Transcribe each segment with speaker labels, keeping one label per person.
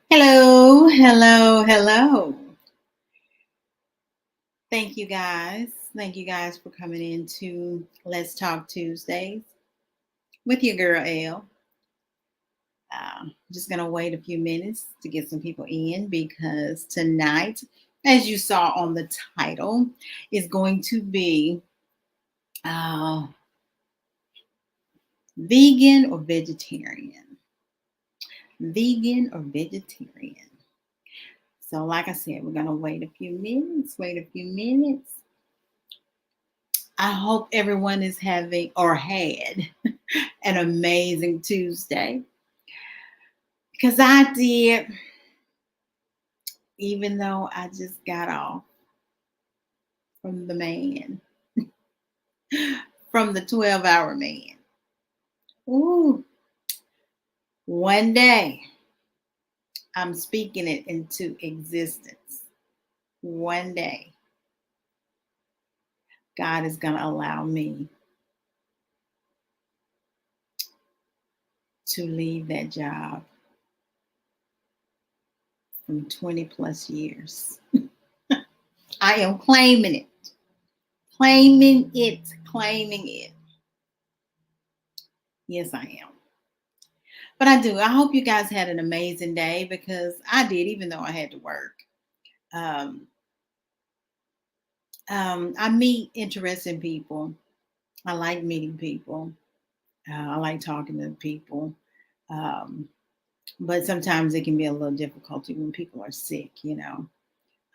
Speaker 1: Hello, hello, hello. Thank you guys. Thank you guys for coming into Let's Talk Tuesdays with your girl Elle. Just gonna wait a few minutes to get some people in because tonight, as you saw on the title, is going to be uh, vegan or vegetarian. Vegan or vegetarian. So, like I said, we're gonna wait a few minutes. Wait a few minutes. I hope everyone is having or had an amazing Tuesday because I did, even though I just got off from the man, from the 12-hour man. Ooh, one day I'm speaking it into existence. One day God is going to allow me to leave that job from 20 plus years. I am claiming it, claiming it, claiming it. Yes, I am. But I do. I hope you guys had an amazing day because I did, even though I had to work. Um, I meet interesting people. I like meeting people. I like talking to people. Um, but sometimes it can be a little difficulty when people are sick.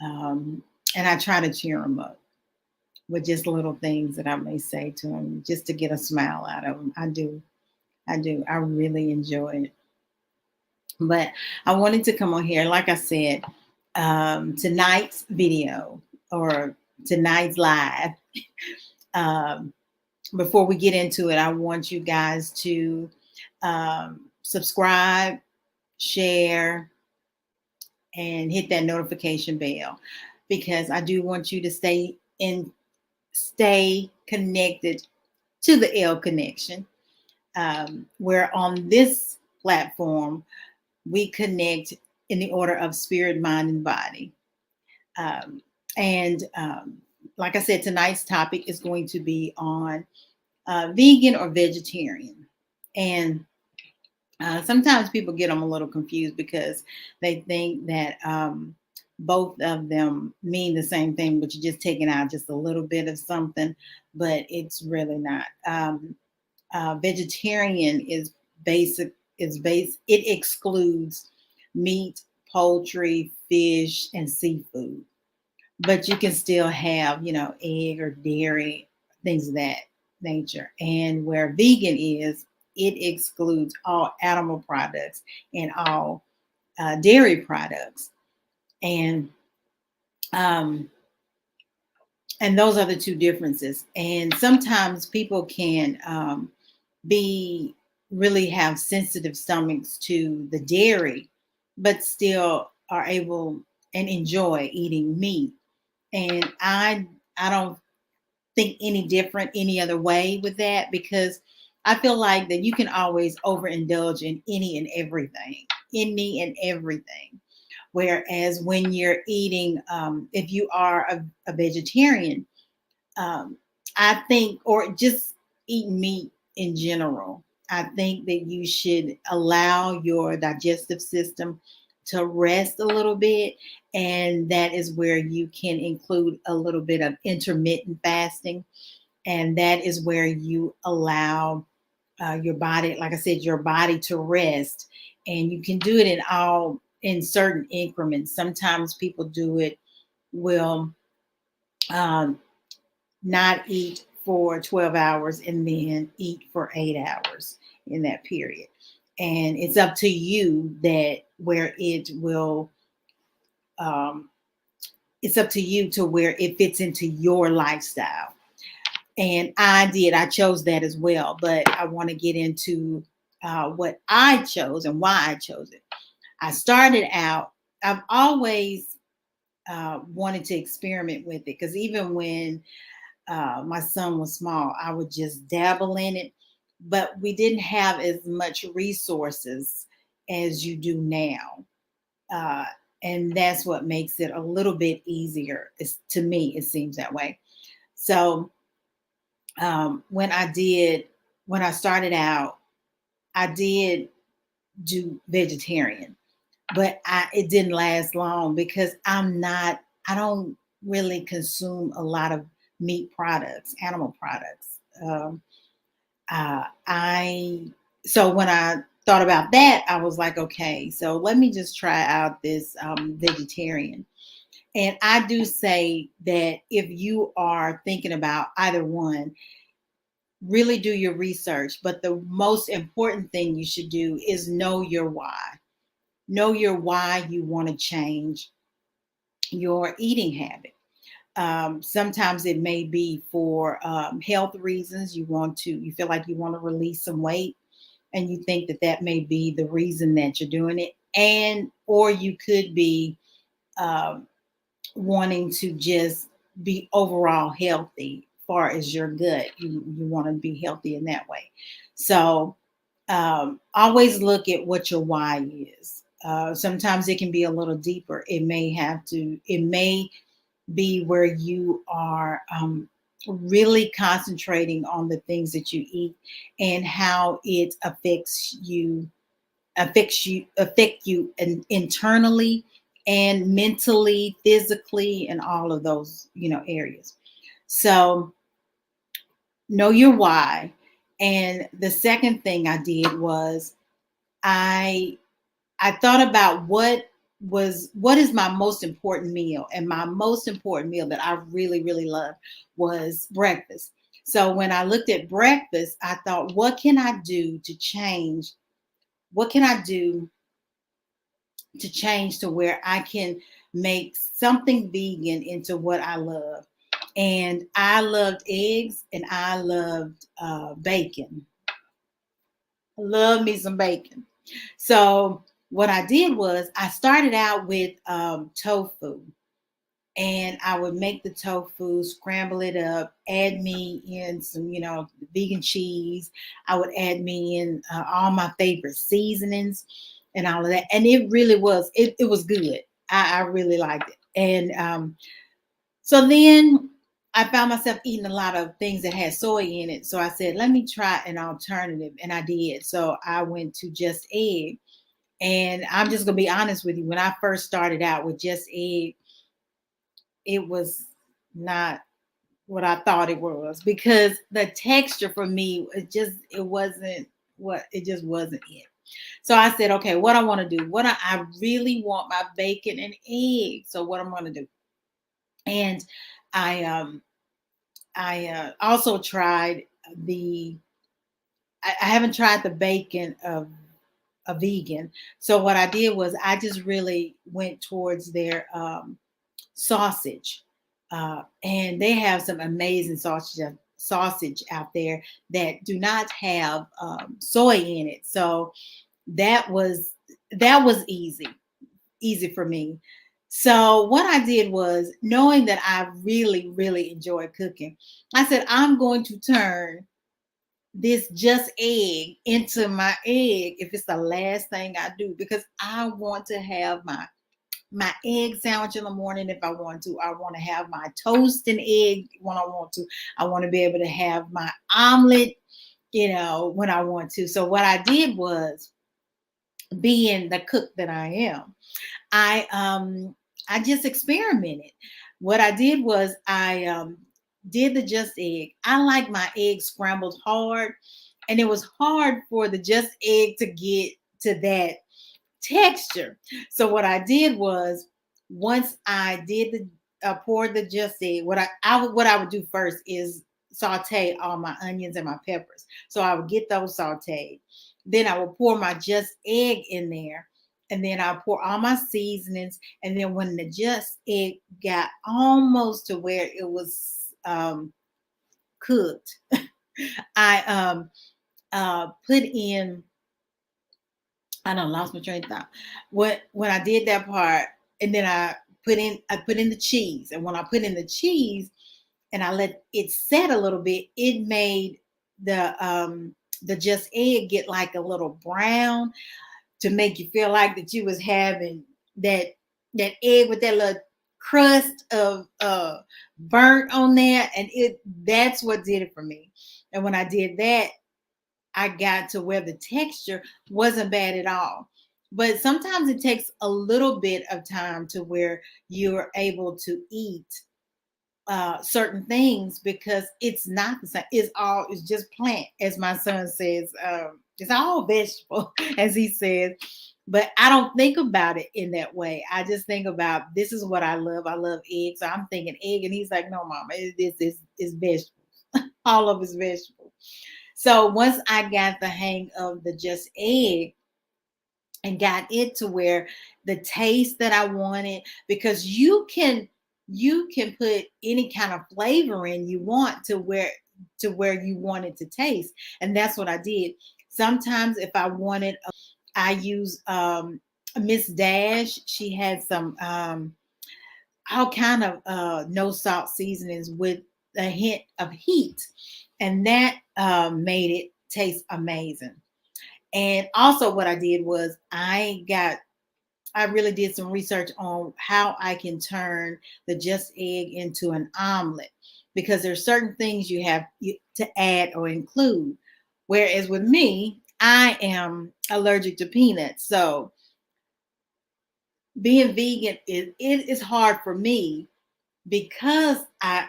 Speaker 1: Um, and I try to cheer them up with just little things that I may say to them just to get a smile out of them. I do. I do. I really enjoy it. But I wanted to come on here, like I said, tonight's video or tonight's live. Um, Before we get into it, I want you guys to subscribe, share, and hit that notification bell because I do want you to stay connected to the L Connection. Where on this platform we connect in the order of spirit, mind, and body. Um, and like I said, tonight's topic is going to be on vegan or vegetarian. And sometimes people get them a little confused because they think that both of them mean the same thing, but you're just taking out just a little bit of something, but it's really not. Vegetarian is basic, it excludes meat, poultry, fish, and seafood. But you can still have, egg or dairy, things of that nature. And where vegan is, it excludes all animal products and all dairy products. And um, and those are the two differences. And sometimes people can be really have sensitive stomachs to the dairy, but still are able and enjoy eating meat. And I don't think any different any other way with that because I feel like that you can always overindulge in any and everything. Whereas when you're eating, if you are a vegetarian, um, I think, or just eat meat in general, I think that you should allow your digestive system to rest a little bit. And that is where you can include a little bit of intermittent fasting. And that is where you allow your body, like I said, your body to rest. And you can do it in certain increments. Sometimes people do it, will um, not eat for 12 hours and then eat for 8 hours in that period. And it's up to you that where it will, um, it's up to you to where it fits into your lifestyle. And I chose that as well. But I want to get into what I chose and why I chose it. I started out, I've always wanted to experiment with it because even when my son was small, I would just dabble in it. but we didn't have as much resources as you do now. Uh, and that's what makes it a little bit easier. To me, it seems that way. So when when I started out, I did do vegetarian, but it didn't last long because I don't really consume a lot of meat products, animal products. I So when I thought about that, I was like, okay, so let me just try out this vegetarian. And I do say that if you are thinking about either one, really do your research. But the most important thing you should do is know your why. Know your why you want to change your eating habit. Sometimes it may be for health reasons. You feel like you want to release some weight, and you think that that may be the reason that you're doing it. And or you could be um, wanting to just be overall healthy, far as your gut. You want to be healthy in that way. So always look at what your why is. Sometimes it can be a little deeper. It may be where you are really concentrating on the things that you eat and how it affect you internally and mentally, physically, and all of those areas. So know your why. And the second thing I did was I I thought about what is my most important meal, and my most important meal that I really really love was breakfast. So when I looked at breakfast, I thought, what can I do to change? What can I do to change to where I can make something vegan into what I love? And I loved eggs, and I loved bacon. I love me some bacon. So what I did was I started out with tofu, and I would make the tofu, scramble it up, add me in some, vegan cheese. I would add me in all my favorite seasonings and all of that, and it really it was good. I really liked it, and so then I found myself eating a lot of things that had soy in it. So I said, let me try an alternative, and I did. So I went to just egg. And I'm just gonna be honest with you. When I first started out with just egg, it was not what I thought it was, because the texture for me, it just wasn't it. So I said, okay, what I want to do, I really want my bacon and egg. So what I'm gonna do. And I also tried the I haven't tried the bacon of a vegan. So what I did was I just really went towards their sausage, and they have some amazing sausage out there that do not have soy in it. So that was easy for me. So what I did was, knowing that I really really enjoy cooking, I said I'm going to turn this just egg into my egg if it's the last thing I do, because I want to have my egg sandwich in the morning if I want to. I want to have my toast and egg when I want to. I want to be able to have my omelet, when I want to. So what I did was, being the cook that I am, I just experimented. What I did was I did the just egg. I like my eggs scrambled hard, and it was hard for the just egg to get to that texture. So what I did was, once I did the pour the just egg, what I would do first is saute all my onions and my peppers. So I would get those sauteed. Then I would pour my just egg in there, and then I pour all my seasonings. And then when the just egg got almost to where it was cooked, I put in. I don't lost my train of thought. When I did that part, and then I put in the cheese, and when I put in the cheese and I let it set a little bit, it made the just egg get like a little brown to make you feel like that you was having that egg with that little crust of burnt on there, and that's what did it for me. And when I did that, I got to where the texture wasn't bad at all. But sometimes it takes a little bit of time to where you're able to eat certain things, because it's not the same. It's just plant, as my son says. It's all vegetable, as he says. But I don't think about it in that way. I just think about, this is what I love. I love eggs. So I'm thinking egg, and he's like, "No, mama, this is vegetable. All of it's vegetable." So once I got the hang of the just egg and got it to where the taste that I wanted, because you can put any kind of flavor in you want to where you want it to taste. And that's what I did. Sometimes if I wanted, I use Miss Dash. She had some all kind of no salt seasonings with a hint of heat, and that made it taste amazing. And also what I did was I really did some research on how I can turn the just egg into an omelet, because there's certain things to add or include. Whereas with me, I am allergic to peanuts. So being vegan, it is hard for me, because I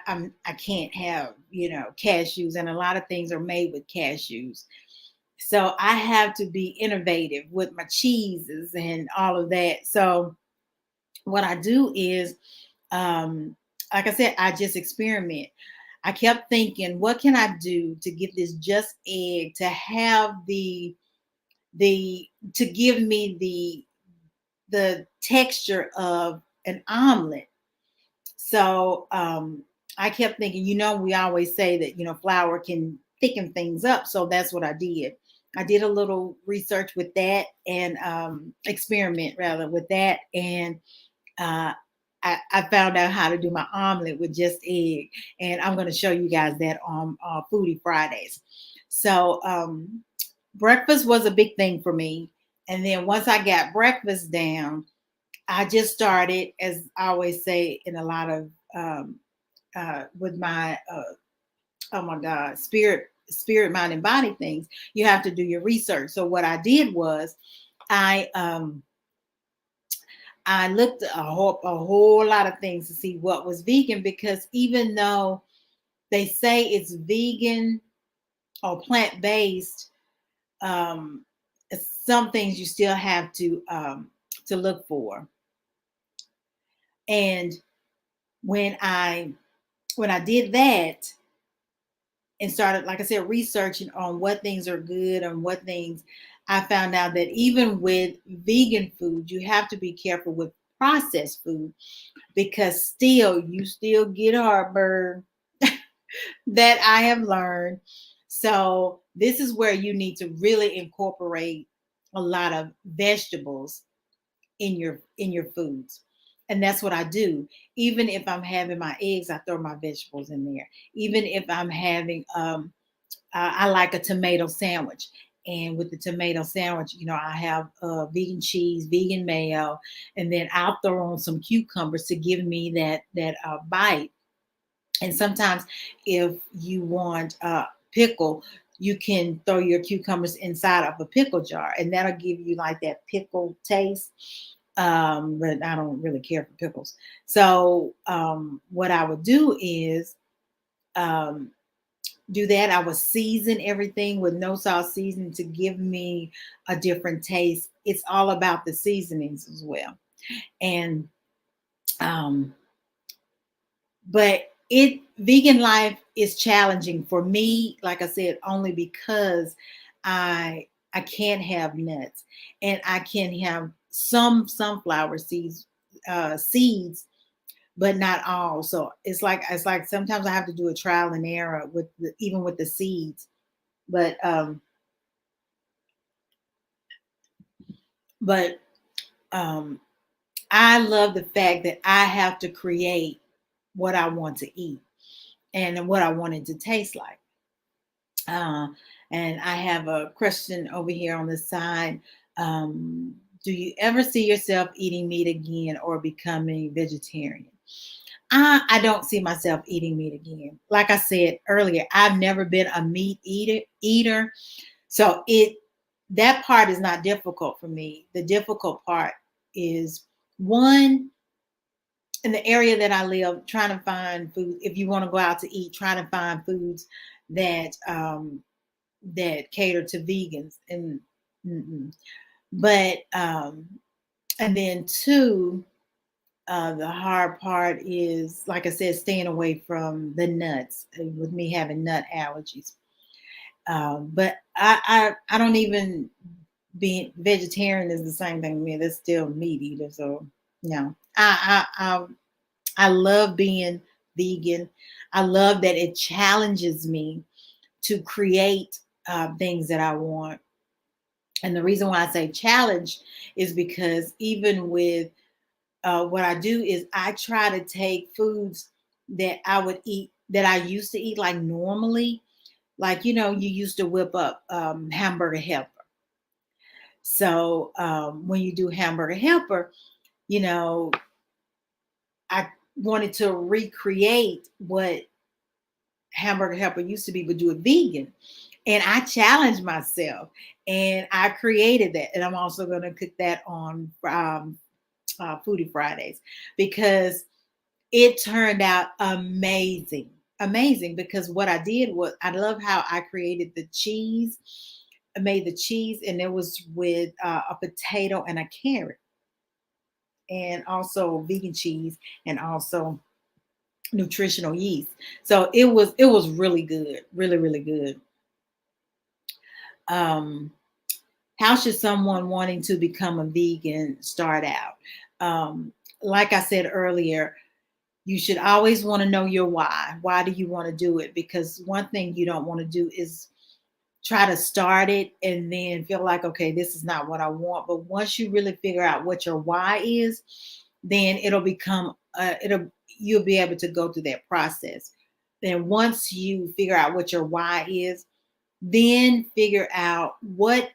Speaker 1: can't have, cashews, and a lot of things are made with cashews. So I have to be innovative with my cheeses and all of that. So what I do is, um, like I said, I just experiment. I kept thinking, what can I do to get this just egg to have the to give me the texture of an omelet? So I kept thinking, we always say that, flour can thicken things up. So that's what I did. I did a little research with that, and experiment rather with that. And uh, I found out how to do my omelet with just egg. And I'm going to show you guys that on Foodie Fridays. So breakfast was a big thing for me. And then once I got breakfast down, I just started, as I always say, in a lot of with my oh my God, spirit, mind, and body things. You have to do your research. So what I did was, I um I looked at a whole lot of things to see what was vegan, because even though they say it's vegan or plant based, um, some things you still have to look for. And when I did that and started, like I said, researching on what things are good and what things, I found out that even with vegan food, you have to be careful with processed food, because you still get heartburn. That I have learned. So this is where you need to really incorporate a lot of vegetables in your foods. And that's what I do. Even if I'm having my eggs, I throw my vegetables in there. Even if I'm having I like a tomato sandwich. And with the tomato sandwich, I have vegan cheese, vegan mayo, and then I'll throw on some cucumbers to give me that bite. And sometimes, if you want pickle, you can throw your cucumbers inside of a pickle jar, and that'll give you like that pickle taste. But I don't really care for pickles. So what I would do is um, do that. I would season everything with no salt seasoning to give me a different taste. It's all about the seasonings as well. And um, but it vegan life is challenging for me, like I said, only because I can't have nuts, and I can have some sunflower seeds, but not all. So it's like sometimes I have to do a trial and error with even with the seeds. But but um I love the fact that I have to create what I want to eat and what I want it to taste like. And I have a question over here on the side. Do you ever see yourself eating meat again or becoming vegetarian? I don't see myself eating meat again. Like I said earlier, I've never been a meat eater. So it that part is not difficult for me. The difficult part is one, in the area that I live, trying to find food. If you want to go out to eat, trying to find foods that that cater to vegans and mm-mm. But and then two, the hard part is, like I said, staying away from the nuts, with me having nut allergies. But I don't even, being vegetarian is the same thing to me. That's still meat eater. So no, I love being vegan. I love that it challenges me to create things that I want. And the reason why I say challenge is because even with what I do is I try to take foods that I would eat, that I used to eat like normally. Like, you used to whip up hamburger helper. So when you do hamburger helper, you know, I wanted to recreate what hamburger helper used to be, but do it vegan. And I challenged myself and I created that. And I'm also going to cook that on Foodie Fridays because it turned out amazing. Amazing, because what I did was I love how I created the cheese. I made the cheese, and it was with a potato and a carrot, and also vegan cheese, and also nutritional yeast. So it was really good, really really good. Um, how should someone wanting to become a vegan start out? Like I said earlier, you should always want to know your why. Why do you want to do it? Because one thing you don't want to do is try to start it and then feel like, okay, this is not what I want. But once you really figure out what your why is, then it'll become, you'll be able to go through that process. Then once you figure out what your why is, then figure out what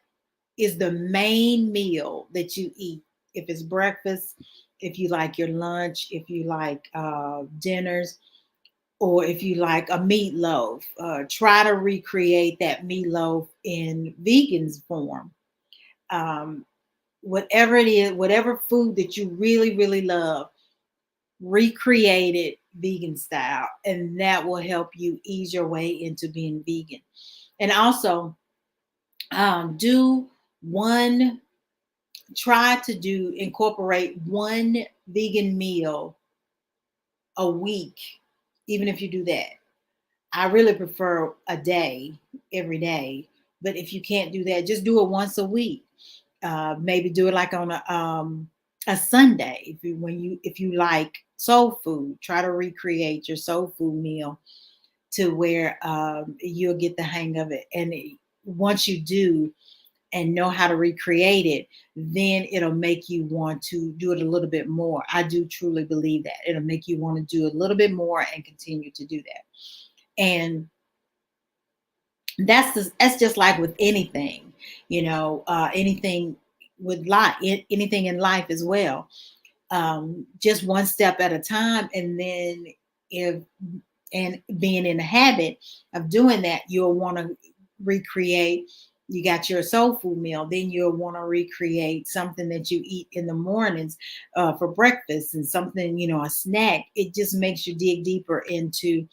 Speaker 1: is the main meal that you eat. If it's breakfast, if you like your lunch, if you like dinners, or if you like a meatloaf, try to recreate that meatloaf in vegan's form. Um, Whatever it is, whatever food that you really, really love, recreate it vegan style, and that will help you ease your way into being vegan. And also, do one try to do incorporate one vegan meal a week, even if you do that. I really prefer a day, every day. But if you can't do that, just do it once a week. Maybe do it like on a Sunday. If you like soul food, try to recreate your soul food meal to where you'll get the hang of it. And once you do, and know how to recreate it, then it'll make you want to do it a little bit more. I do truly believe that it'll make you want to do a little bit more and continue to do that. And that's just like with anything, anything with life, anything in life as well. Just one step at a time, and then if and being in the habit of doing that, you'll want to recreate. You got your soul food meal, then you'll want to recreate something that you eat in the mornings for breakfast, and something, a snack. It just makes you dig deeper into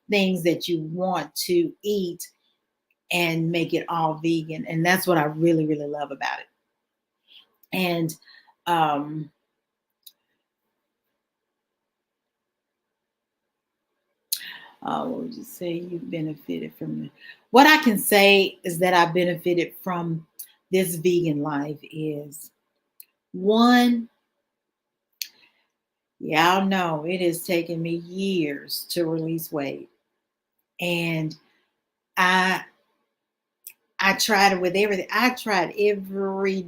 Speaker 1: things that you want to eat and make it all vegan. And that's what I really, really love about it. And um, what would you say you benefited from it? What I can say is that I benefited from this vegan life is one, y'all know it has taken me years to release weight. And I I tried it with everything. I tried every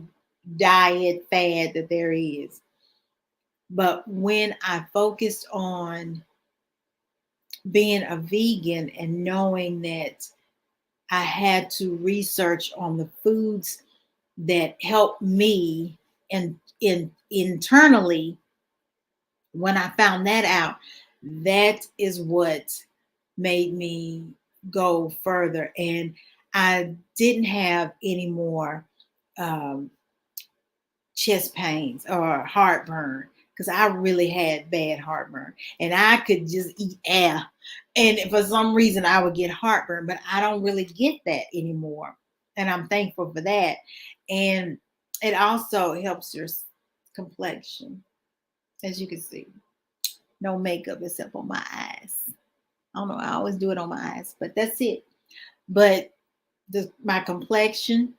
Speaker 1: diet fad that there is. But when I focused on being a vegan and knowing that I had to research on the foods that helped me and internally. When I found that out, that is what made me go further. And I didn't have any more um, chest pains or heartburn because I really had bad heartburn and I could just eat air. And for some reason, I would get heartburn, but I don't really get that anymore. And I'm thankful for that. And it also helps your complexion, as you can see. No makeup except on my eyes. I don't know. I always do it on my eyes, but that's it. But my complexion,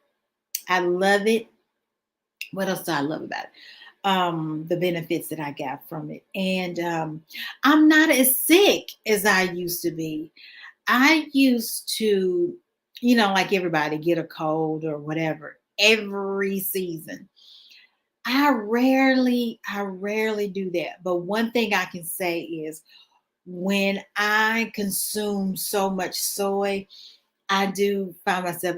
Speaker 1: I love it. What else do I love about it? The benefits that I got from it. And I'm not as sick as I used to be. I used to, like everybody, get a cold or whatever every season. I rarely do that. But one thing I can say is when I consume so much soy, I do find myself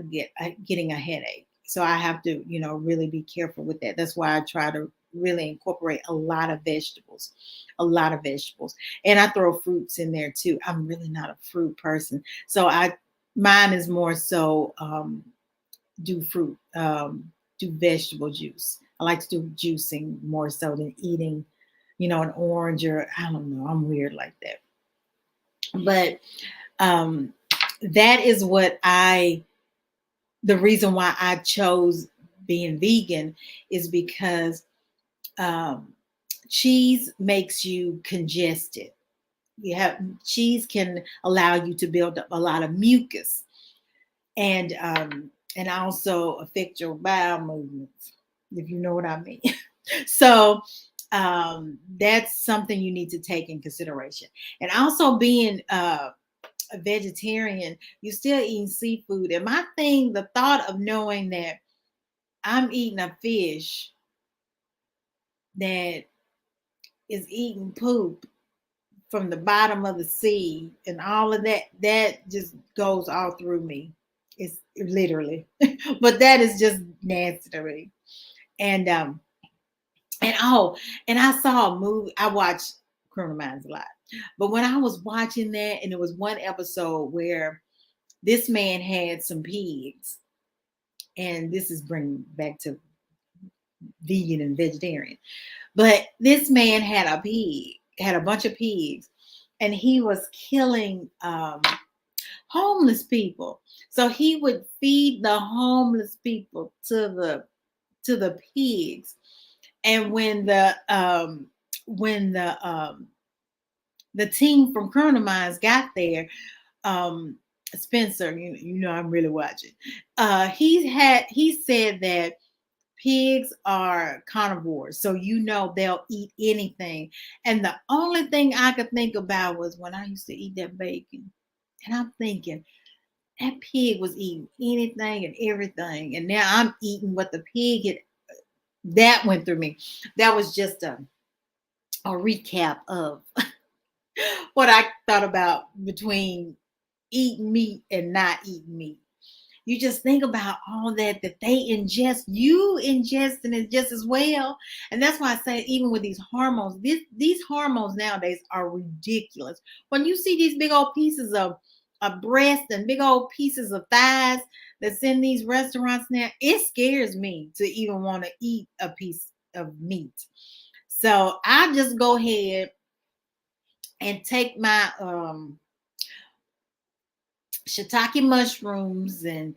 Speaker 1: getting a headache. So I have to, really be careful with that. That's why I try to really incorporate a lot of vegetables, and I throw fruits in there too. I'm really not a fruit person, so mine is more so do fruit, do vegetable juice. I like to do juicing more so than eating, an orange or I don't know. I'm weird like that, but um, that is the reason why I chose being vegan is because um, cheese makes you congested. Cheese can allow you to build up a lot of mucus and also affect your bowel movements, if you know what I mean. So that's something you need to take in consideration. And also being a vegetarian, you're still eating seafood. And my thing, the thought of knowing that I'm eating a fish that is eating poop from the bottom of the sea and all of that, that just goes all through me. It's literally, but that is just nasty to me. And and oh, and I saw a movie. I watched Criminal Minds a lot, but when I was watching that, and there was one episode where this man had some pigs, and this is bringing back to vegan and vegetarian. But this man had a bunch of pigs, and he was killing homeless people. So he would feed the homeless people to the pigs. And when the team from Criminal Minds got there, um, Spencer, I'm really watching. He said that pigs are carnivores, so they'll eat anything. And the only thing I could think about was when I used to eat that bacon, and I'm thinking that pig was eating anything and everything, and now I'm eating what the pig had. That went through me. That was just a recap of what I thought about between eating meat and not eating meat. You just think about all that they ingest, you ingesting it just as well. And that's why I say, even with these hormones, these hormones nowadays are ridiculous. When you see these big old pieces of breast and big old pieces of thighs that's in these restaurants now, it scares me to even want to eat a piece of meat. So I just go ahead and take my shiitake mushrooms and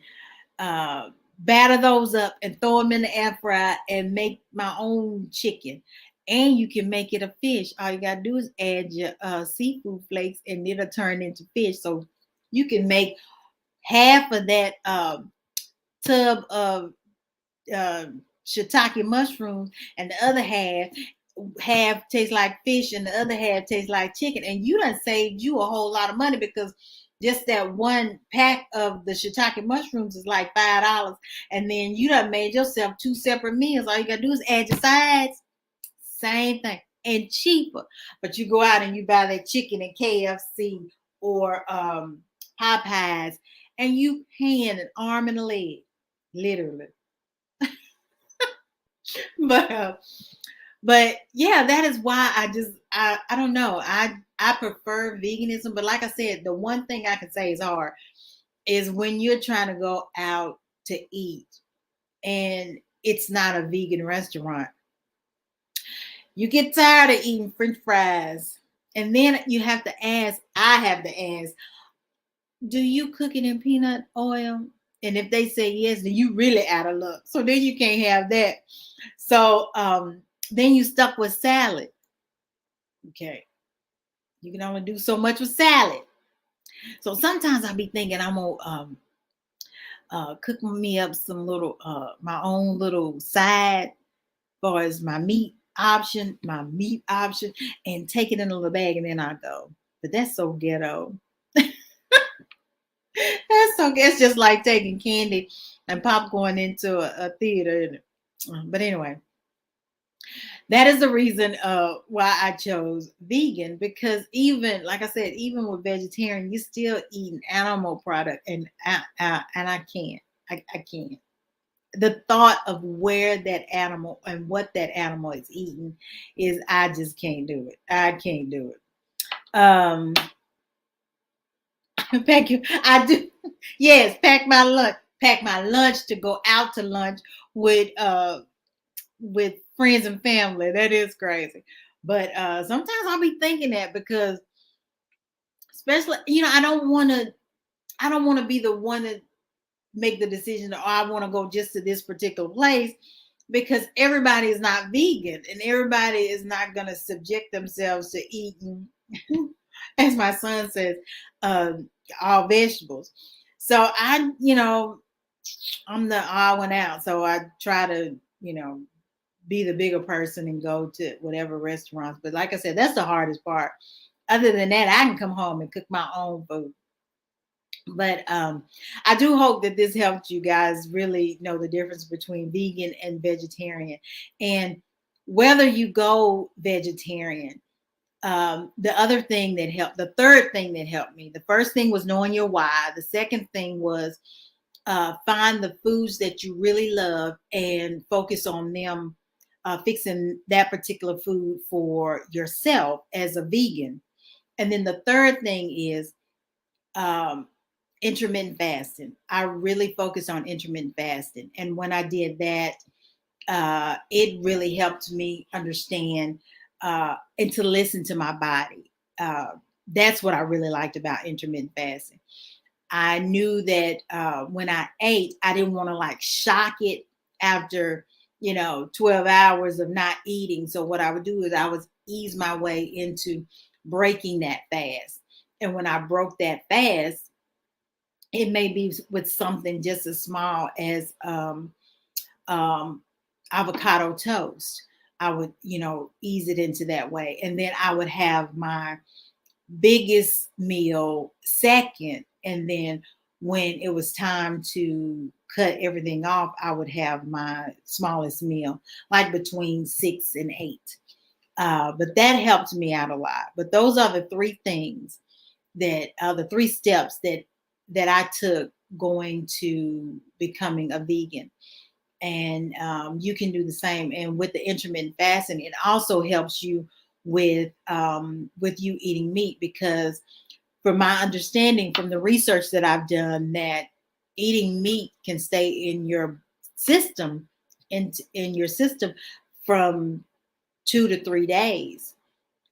Speaker 1: batter those up and throw them in the air fryer and make my own chicken. And you can make it a fish. All you gotta do is add your seafood flakes, and it'll turn into fish. So you can make half of that tub of uh, shiitake mushrooms, and the other half tastes like fish, and the other half tastes like chicken. And you done saved you a whole lot of money, because just that one pack of the shiitake mushrooms is like $5, and then you done made yourself two separate meals. All you gotta do is add your sides, same thing, and cheaper. But you go out and you buy that chicken in KFC or Popeyes, and you paying an arm and a leg, literally. But but yeah, that is why I don't know. I prefer veganism, but like I said, the one thing I can say is hard is when you're trying to go out to eat and it's not a vegan restaurant. You get tired of eating French fries, and then you have to ask. I have to ask, do you cook it in peanut oil? And if they say yes, then you really out of luck. So then you can't have that. So then you stuck with salad. Okay. You can only do so much with salad. So sometimes I'll be thinking I'm gonna cook me up some little my own little side far as my meat option, and take it in a little bag and then I go. But that's so ghetto. That's so it's just like taking candy and popcorn into a theater. But anyway, that is the reason why I chose vegan, because even like I said, even with vegetarian, you still eat an animal product, and I can't. I can't. The thought of where that animal and what that animal is eating is I just can't do it. I can't do it. Thank you. I do. Yes, pack my lunch. Pack my lunch to go out to lunch with friends and family. That is crazy. But sometimes I'll be thinking that because especially, I don't want to be the one to make the decision, or I want to go just to this particular place, because everybody is not vegan and everybody is not going to subject themselves to eating, as my son says, all vegetables. So I'm the odd one out. So I try to, be the bigger person and go to whatever restaurants. But like I said, that's the hardest part. Other than that, I can come home and cook my own food. But I do hope that this helped you guys really know the difference between vegan and vegetarian. And whether you go vegetarian, the third thing that helped me, the first thing was knowing your why. The second thing was find the foods that you really love and focus on them, fixing that particular food for yourself as a vegan. And then the third thing is um, intermittent fasting. I really focused on intermittent fasting. And when I did that, it really helped me understand and to listen to my body. That's what I really liked about intermittent fasting. I knew that when I ate, I didn't want to like shock it after, 12 hours of not eating. So what I would do is I would ease my way into breaking that fast. And when I broke that fast, it may be with something just as small as um, avocado toast. I would, ease it into that way. And then I would have my biggest meal second. And then when it was time to cut everything off, I would have my smallest meal, like between 6 and 8. But that helped me out a lot. But those are the three things that the three steps that I took going to becoming a vegan. And you can do the same. And with the intermittent fasting, it also helps you with you eating meat, because from my understanding from the research that I've done, that eating meat can stay in your system, in your system from 2 to 3 days.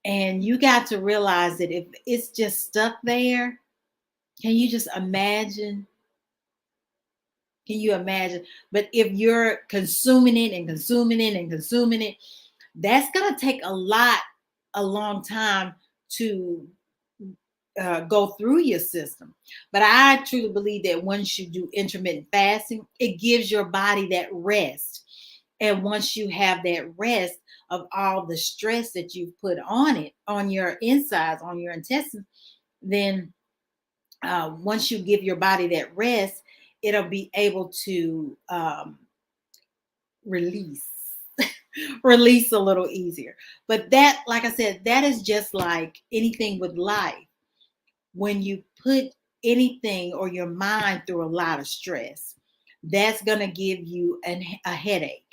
Speaker 1: And you got to realize that if it's just stuck there, can you just imagine? Can you imagine? But if you're consuming it and consuming it and consuming it, that's going to take a long time to go through your system. But I truly believe that once you do intermittent fasting, it gives your body that rest. And once you have that rest of all the stress that you've put on it, on your insides, on your intestines, then once you give your body that rest, it'll be able to release release a little easier. But that, like I said, that is just like anything with life. When you put anything or your mind through a lot of stress. That's going to give you a headache.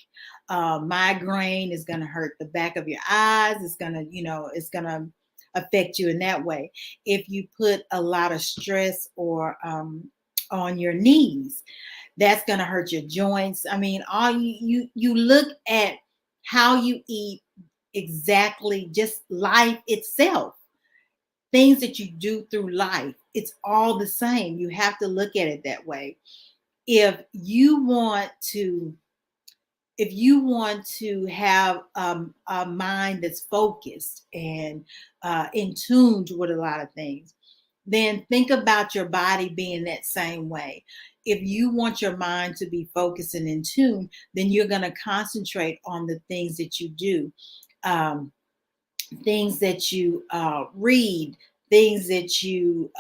Speaker 1: Migraine is going to hurt the back of your eyes. It's going to, it's going to affect you in that way. If you put a lot of stress or on your knees, that's going to hurt your joints. I mean, all you look at how you eat, exactly, just life itself, things that you do through life, it's all the same. You have to look at it that way. If you want to have a mind that's focused and in tune with a lot of things, then think about your body being that same way. If you want your mind to be focused and in tune, then you're going to concentrate on the things that you do, things that you read, things that you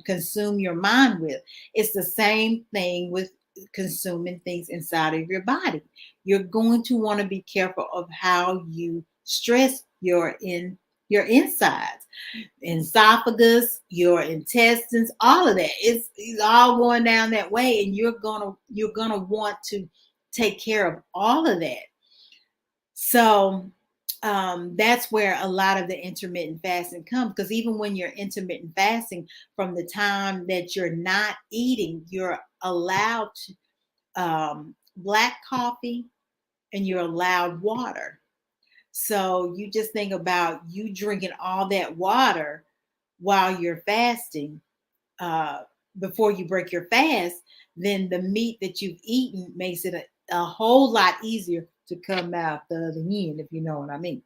Speaker 1: consume your mind with. It's the same thing with consuming things inside of your body. You're going to want to be careful of how you stress your insides, esophagus, your intestines, all of that. It's all going down that way, and you're gonna want to take care of all of that. So that's where a lot of the intermittent fasting comes, because even when you're intermittent fasting, from the time that you're not eating, you're allowed black coffee and you're allowed water. So you just think about you drinking all that water while you're fasting, uh, before you break your fast, then the meat that you've eaten makes it a whole lot easier to come out the other end, if you know what I mean.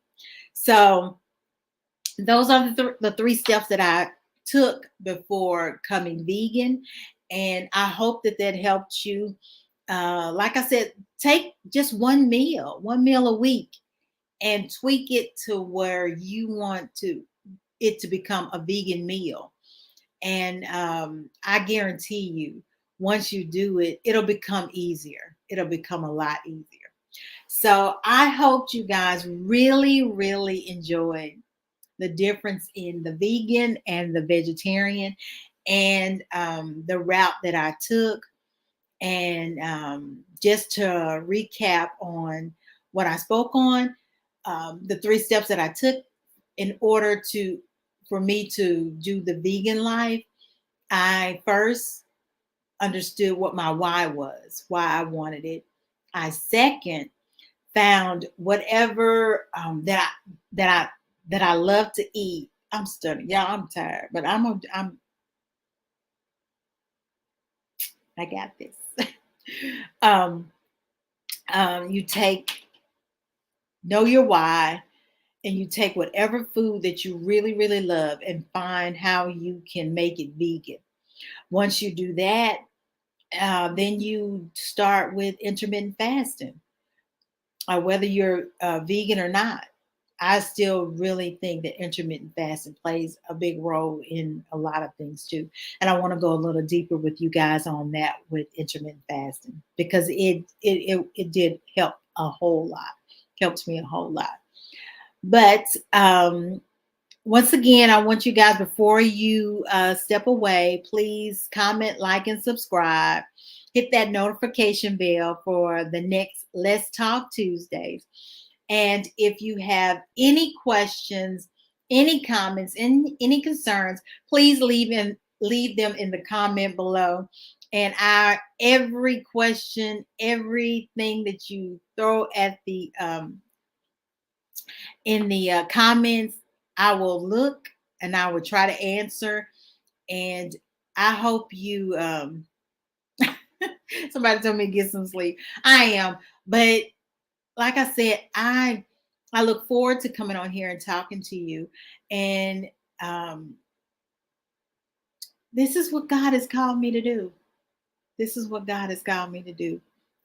Speaker 1: So those are the three steps that I took before coming vegan, and I hope that helped you. Like I said, take just one meal a week, and tweak it to where you want it to become a vegan meal. And I guarantee you, once you do it, it'll become easier. It'll become a lot easier. So I hope you guys really, really enjoyed the difference in the vegan and the vegetarian, and the route that I took. And just to recap on what I spoke on, the three steps that I took in order for me to do the vegan life. I first understood what my why was, why I wanted it. I second found whatever that I love to eat. I'm studying, y'all. I'm tired, but I got this. um, you know your why, and you take whatever food that you really, really love and find how you can make it vegan. Once you do that, then you start with intermittent fasting, whether you're vegan or not. I still really think that intermittent fasting plays a big role in a lot of things too. And I want to go a little deeper with you guys on that with intermittent fasting, because it did help a whole lot, helped me a whole lot. But once again, I want you guys, before you step away, please comment, like, and subscribe. Hit that notification bell for the next Let's Talk Tuesdays. And if you have any questions, any comments, any concerns, please leave them in the comment below. And every question, everything that you throw at the in the comments, I will look and I will try to answer. And I hope you somebody told me to get some sleep. I am, but like I said, I look forward to coming on here and talking to you. And this is what God has called me to do. This is what God has called me to do.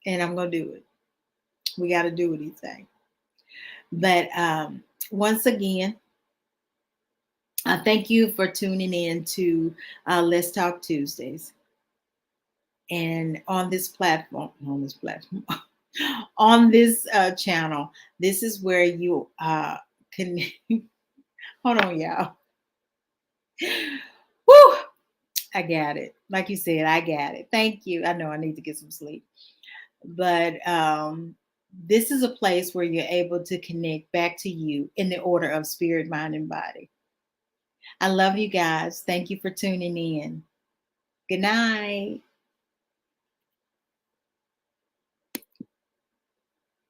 Speaker 1: And I'm going to do it. We got to do what He's saying. But once again, thank you for tuning in to Let's Talk Tuesdays. And on this platform, on this channel, this is where you can hold on, y'all. Woo! I got it. Like you said, I got it. Thank you. I know I need to get some sleep. But this is a place where you're able to connect back to you in the order of spirit, mind, and body. I love you guys. Thank you for tuning in. Good night.